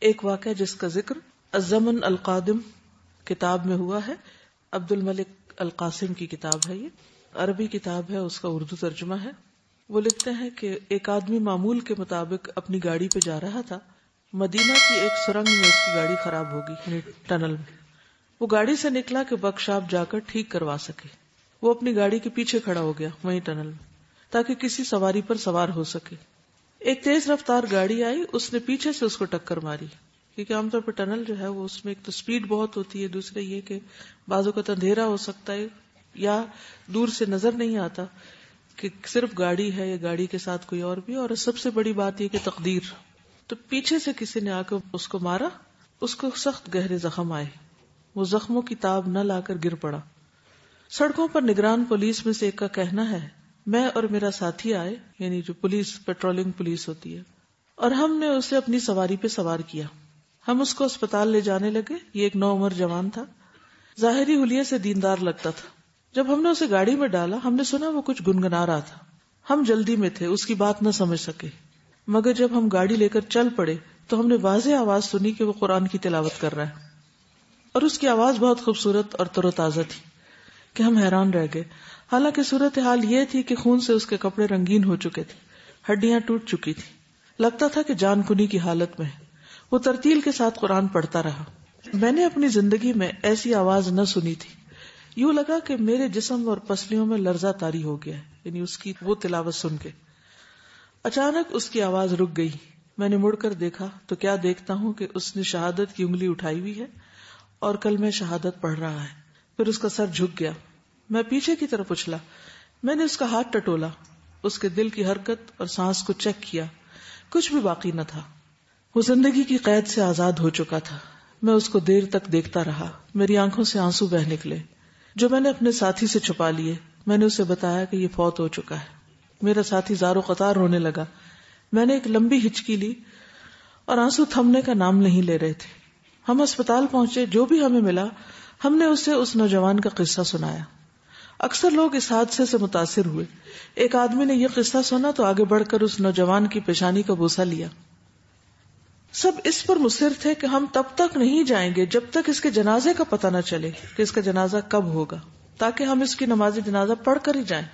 ایک واقعہ جس کا ذکر الزمن القادم کتاب میں ہوا ہے، عبد الملک القاسم کی کتاب ہے، یہ عربی کتاب ہے، اس کا اردو ترجمہ ہے۔ وہ لکھتے ہیں کہ ایک آدمی معمول کے مطابق اپنی گاڑی پہ جا رہا تھا، مدینہ کی ایک سرنگ میں اس کی گاڑی خراب ہوگی، یعنی ٹنل میں۔ وہ گاڑی سے نکلا کہ ورکشاپ جا کر ٹھیک کروا سکے۔ وہ اپنی گاڑی کے پیچھے کھڑا ہو گیا وہیں ٹنل میں، تاکہ کسی سواری پر سوار ہو سکے۔ ایک تیز رفتار گاڑی آئی، اس نے پیچھے سے اس کو ٹکر ماری، کیونکہ عام طور پر ٹنل جو ہے وہ اس میں ایک تو سپیڈ بہت ہوتی ہے، دوسرے یہ کہ بعض اوقات اندھیرا ہو سکتا ہے یا دور سے نظر نہیں آتا کہ صرف گاڑی ہے یا گاڑی کے ساتھ کوئی اور بھی، اور سب سے بڑی بات یہ کہ تقدیر۔ تو پیچھے سے کسی نے آ کے اس کو مارا، اس کو سخت گہرے زخم آئے، وہ زخموں کی تاب نہ لا کر گر پڑا۔ سڑکوں پر نگران پولیس میں سے ایک کا کہنا ہے، میں اور میرا ساتھی آئے، یعنی جو پولیس پیٹرولنگ پولیس ہوتی ہے، اور ہم نے اسے اپنی سواری پہ سوار کیا۔ ہم اس کو اسپتال لے جانے لگے۔ یہ ایک نوعمر جوان تھا، ظاہری حلیے سے دیندار لگتا تھا۔ جب ہم نے اسے گاڑی میں ڈالا، ہم نے سنا وہ کچھ گنگنا رہا تھا۔ ہم جلدی میں تھے، اس کی بات نہ سمجھ سکے، مگر جب ہم گاڑی لے کر چل پڑے تو ہم نے واضح آواز سنی کہ وہ قرآن کی تلاوت کر رہا ہے، اور اس کی آواز بہت خوبصورت اور تر و تازہ تھی کہ ہم حیران رہ گئے۔ حالانکہ صورتحال یہ تھی کہ خون سے اس کے کپڑے رنگین ہو چکے تھے، ہڈیاں ٹوٹ چکی تھی، لگتا تھا کہ جان کنی کی حالت میں ہے۔ وہ ترتیل کے ساتھ قرآن پڑھتا رہا۔ میں نے اپنی زندگی میں ایسی آواز نہ سنی تھی، یوں لگا کہ میرے جسم اور پسلیوں میں لرزہ طاری ہو گیا ہے، یعنی اس کی وہ تلاوت سن کے۔ اچانک اس کی آواز رک گئی۔ میں نے مڑ کر دیکھا تو کیا دیکھتا ہوں کہ اس نے شہادت کی انگلی اٹھائی ہوئی ہے اور کلمہ شہادت پڑھ رہا ہے۔ پھر اس کا سر جھک گیا۔ میں پیچھے کی طرف اچھلا، میں نے اس کا ہاتھ ٹٹولا، اس کے دل کی حرکت اور سانس کو چیک کیا، کچھ بھی باقی نہ تھا۔ وہ زندگی کی قید سے آزاد ہو چکا تھا۔ میں اس کو دیر تک دیکھتا رہا، میری آنکھوں سے آنسو بہہ نکلے جو میں نے اپنے ساتھی سے چھپا لیے۔ میں نے اسے بتایا کہ یہ فوت ہو چکا ہے۔ میرا ساتھی زار و قطار رونے لگا۔ میں نے ایک لمبی ہچکی لی اور آنسو تھمنے کا نام نہیں لے رہے تھے۔ ہم اسپتال پہنچے، جو بھی ہمیں ملا ہم نے اسے اس نوجوان کا قصہ سنایا۔ اکثر لوگ اس حادثے سے متاثر ہوئے۔ ایک آدمی نے یہ قصہ سنا تو آگے بڑھ کر اس نوجوان کی پیشانی کا بوسہ لیا۔ سب اس پر مصر تھے کہ ہم تب تک نہیں جائیں گے جب تک اس کے جنازے کا پتہ نہ چلے کہ اس کا جنازہ کب ہوگا، تاکہ ہم اس کی نماز جنازہ پڑھ کر ہی جائیں،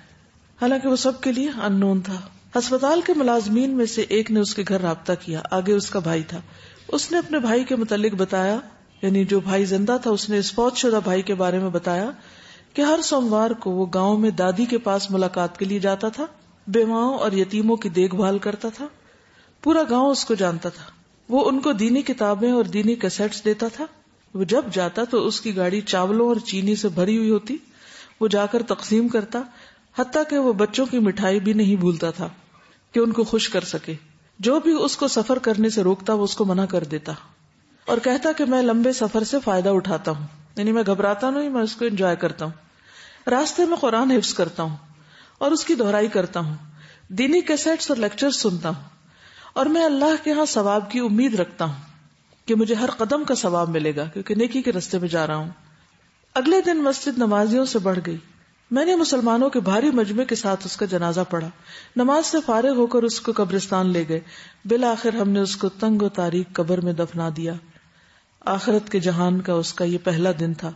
حالانکہ وہ سب کے لیے ان نون تھا۔ ہسپتال کے ملازمین میں سے ایک نے اس کے گھر رابطہ کیا، آگے اس کا بھائی تھا۔ اس نے اپنے بھائی کے متعلق بتایا، یعنی جو بھائی زندہ تھا اس نے اس فوت شدہ بھائی کے بارے میں بتایا کہ ہر سوموار کو وہ گاؤں میں دادی کے پاس ملاقات کے لیے جاتا تھا، بیواؤں اور یتیموں کی دیکھ بھال کرتا تھا۔ پورا گاؤں اس کو جانتا تھا۔ وہ ان کو دینی کتابیں اور دینی کیسٹس دیتا تھا۔ وہ جب جاتا تو اس کی گاڑی چاولوں اور چینی سے بھری ہوئی ہوتی، وہ جا کر تقسیم کرتا، حتیٰ کہ وہ بچوں کی مٹھائی بھی نہیں بھولتا تھا کہ ان کو خوش کر سکے۔ جو بھی اس کو سفر کرنے سے روکتا وہ اس کو منع کر دیتا اور کہتا کہ میں لمبے سفر سے فائدہ اٹھاتا ہوں، یعنی میں گھبراتا نہیں، میں اس کو انجوائے کرتا ہوں۔ راستے میں قرآن حفظ کرتا ہوں اور اس کی دہرائی کرتا ہوں، دینی کیسٹس اور لیکچر سنتا ہوں، اور میں اللہ کے ہاں ثواب کی امید رکھتا ہوں کہ مجھے ہر قدم کا ثواب ملے گا، کیونکہ نیکی کے راستے میں جا رہا ہوں۔ اگلے دن مسجد نمازیوں سے بڑھ گئی۔ میں نے مسلمانوں کے بھاری مجمع کے ساتھ اس کا جنازہ پڑھا۔ نماز سے فارغ ہو کر اس کو قبرستان لے گئے۔ بالآخر ہم نے اس کو تنگ و تاریک قبر میں دفنا دیا۔ آخرت کے جہان کا اس کا یہ پہلا دن تھا،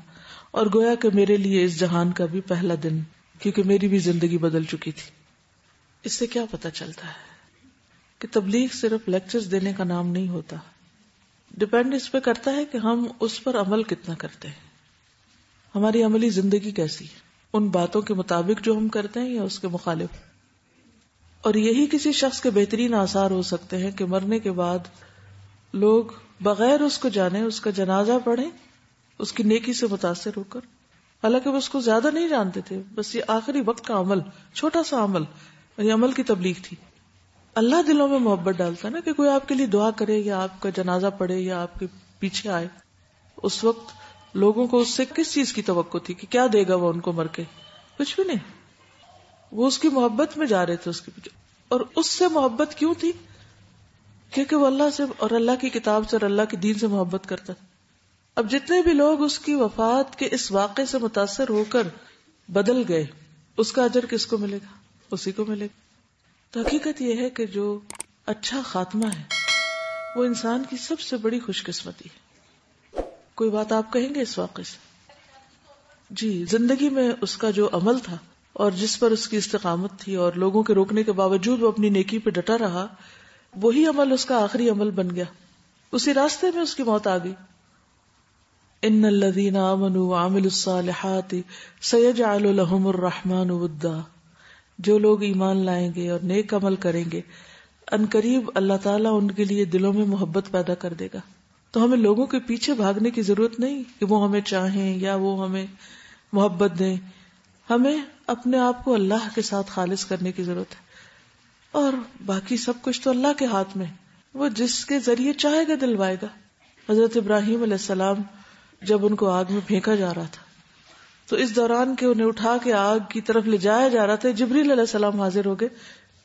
اور گویا کہ میرے لیے اس جہان کا بھی پہلا دن، کیونکہ میری بھی زندگی بدل چکی تھی۔ اس سے کیا پتہ چلتا ہے کہ تبلیغ صرف لیکچرز دینے کا نام نہیں ہوتا، ڈیپینڈ اس پہ کرتا ہے کہ ہم اس پر عمل کتنا کرتے ہیں، ہماری عملی زندگی کیسی ہے، ان باتوں کے مطابق جو ہم کرتے ہیں یا اس کے مخالف۔ اور یہی کسی شخص کے بہترین آثار ہو سکتے ہیں کہ مرنے کے بعد لوگ بغیر اس کو جانے اس کا جنازہ پڑھیں، اس کی نیکی سے متاثر ہو کر، حالانکہ وہ اس کو زیادہ نہیں جانتے تھے، بس یہ آخری وقت کا عمل، چھوٹا سا عمل، یہ عمل کی تبلیغ تھی۔ اللہ دلوں میں محبت ڈالتا نا کہ کوئی آپ کے لیے دعا کرے یا آپ کا جنازہ پڑھے یا آپ کے پیچھے آئے۔ اس وقت لوگوں کو اس سے کس چیز کی توقع تھی کہ کیا دے گا وہ ان کو مر کے؟ کچھ بھی نہیں، وہ اس کی محبت میں جا رہے تھے اس کے پیچھے۔ اور اس سے محبت کیوں تھی؟ کیونکہ وہ اللہ سے اور اللہ کی کتاب سے اور اللہ کے دین سے محبت کرتا تھا۔ اب جتنے بھی لوگ اس کی وفات کے اس واقعے سے متاثر ہو کر بدل گئے، اس کا اجر کس کو ملے گا؟ اسی کو ملے گا۔ تو حقیقت یہ ہے کہ جو اچھا خاتمہ ہے وہ انسان کی سب سے بڑی خوش قسمتی ہے. کوئی بات آپ کہیں گے اس واقعے سے؟ جی، زندگی میں اس کا جو عمل تھا اور جس پر اس کی استقامت تھی اور لوگوں کے روکنے کے باوجود وہ اپنی نیکی پہ ڈٹا رہا، وہی عمل اس کا آخری عمل بن گیا. اسی راستے میں اس کی موت آ گئی. ان الذین آمنوا وعملوا الصالحات سیجعل لهم الرحمن ودا. جو لوگ ایمان لائیں گے اور نیک عمل کریں گے، ان قریب اللہ تعالیٰ ان کے لیے دلوں میں محبت پیدا کر دے گا. تو ہمیں لوگوں کے پیچھے بھاگنے کی ضرورت نہیں کہ وہ ہمیں چاہیں یا وہ ہمیں محبت دیں. ہمیں اپنے آپ کو اللہ کے ساتھ خالص کرنے کی ضرورت ہے، اور باقی سب کچھ تو اللہ کے ہاتھ میں. وہ جس کے ذریعے چاہے گا دلوائے گا. حضرت ابراہیم علیہ السلام جب ان کو آگ میں پھینکا جا رہا تھا تو اس دوران کہ انہیں اٹھا کے آگ کی طرف لے جایا جا رہا تھا، جبریل علیہ السلام حاضر ہو گئے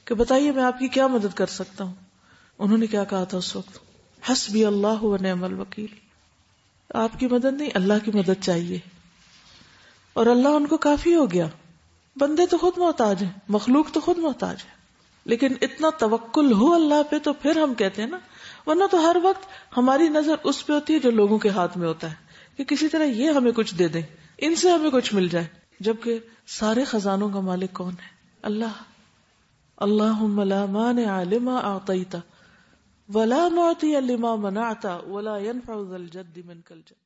کہ بتائیے میں آپ کی کیا مدد کر سکتا ہوں. انہوں نے کیا کہا تھا اس وقت؟ حسبی اللہ و نعم الوکیل. آپ کی مدد نہیں، اللہ کی مدد چاہیے، اور اللہ ان کو کافی ہو گیا. بندے تو خود محتاج ہیں، مخلوق تو خود محتاج ہے، لیکن اتنا توکل ہو اللہ پہ تو پھر ہم کہتے ہیں نا. ورنہ تو ہر وقت ہماری نظر اس پہ ہوتی ہے جو لوگوں کے ہاتھ میں ہوتا ہے کہ کسی طرح یہ ہمیں کچھ دے دیں، ان سے ہمیں کچھ مل جائے، جبکہ سارے خزانوں کا مالک کون ہے؟ اللہ. اللہم لا مانع لما اعطیت ولا معطی لما منعت ولا ينفع ذا الجد منک الجد.